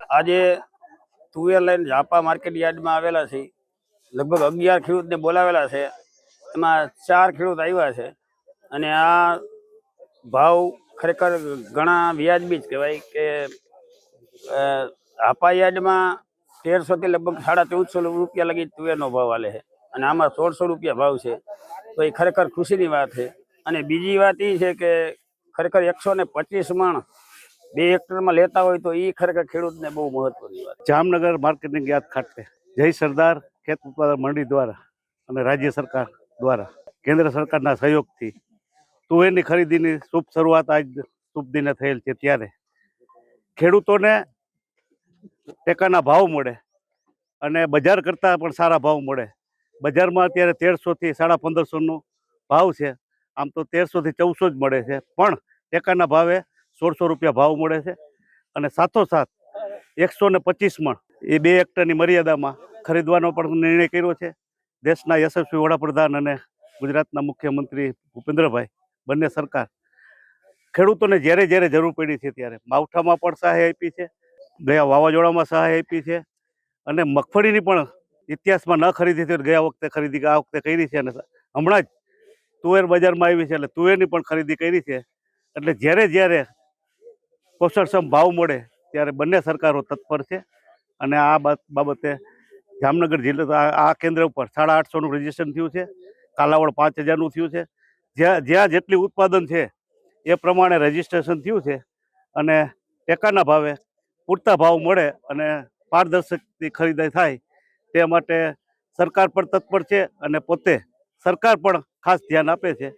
આજે તુવેર લઈને ઝાપા માર્કેટ યાર્ડમાં આવેલા છે. લગભગ 11 ખેડૂતને બોલાવેલા છે. એમાં 4 ખેડૂત આવ્યા છે અને આ ભાવ ખરેખર ઘણા વ્યાજબી જ કહેવાય કે ઝાપા યાર્ડમાં 1300 થી લગભગ 1450 રૂપિયા લગી તુવેરનો ભાવ હાલે છે અને આમાં 1600 રૂપિયા ભાવ છે. તો એ ખરેખર ખુશીની વાત છે. અને બીજી વાત એ છે કે ખરેખર 125 મણ 2 હેક્ટરમાં લેતા હોય તો એ ખરેખર ખેડૂતને બહુ મહત્વની વાત. જામનગર માર્કેટિંગ યાર્ડ ખાતે જય સરદાર ખેત ઉત્પાદન મંડી દ્વારા અને રાજ્ય સરકાર દ્વારા કેન્દ્ર સરકારના સહયોગથી તુવેરની ખરીદીની શુભ શરૂઆત આજ શુભ દિને થયેલ છે. ત્યારે ખેડૂતોને ટેકાના ભાવ મળે અને બજાર કરતાં પણ સારા ભાવ મળે. બજારમાં અત્યારે 1300 થી 1550નો ભાવ છે. આમ તો 1300 થી 1400 જ મળે છે, પણ ટેકાના ભાવે 1600 રૂપિયા ભાવ મળે છે. અને સાથોસાથ 125 મણ એ 2 હેક્ટરની મર્યાદામાં ખરીદવાનો પણ નિર્ણય કર્યો છે. દેશના યશસ્વી વડાપ્રધાન અને ગુજરાતના મુખ્યમંત્રી ભૂપેન્દ્રભાઈ બંને સરકાર ખેડૂતોને જ્યારે જ્યારે જરૂર પડી છે ત્યારે માવઠામાં પણ સહાય આપી છે, ગયા વાવાઝોડામાં સહાય આપી છે અને મગફળીની પણ ઇતિહાસમાં ન ખરીદી હતી ગયા વખતે ખરીદી આ વખતે કરી છે અને હમણાં જ તુવેર બજારમાં આવી છે એટલે તુવેરની પણ ખરીદી કરી છે. એટલે જ્યારે જ્યારે પોષણક્ષમ ભાવ મળે ત્યારે બંને સરકારો તત્પર છે. અને આ બાબતે જામનગર જિલ્લા આ કેન્દ્ર ઉપર 850નું રજીસ્ટ્રેશન થયું છે. કાલાવડ 5000નું થયું છે. જ્યાં જેટલી ઉત્પાદન છે એ પ્રમાણે રજીસ્ટ્રેશન થયું છે અને ટેકાના ભાવે પૂરતા ભાવ મળે અને પારદર્શકથી ખરીદાઈ થાય તે માટે સરકાર પણ તત્પર છે અને પોતે સરકાર પણ ખાસ ધ્યાન આપે છે.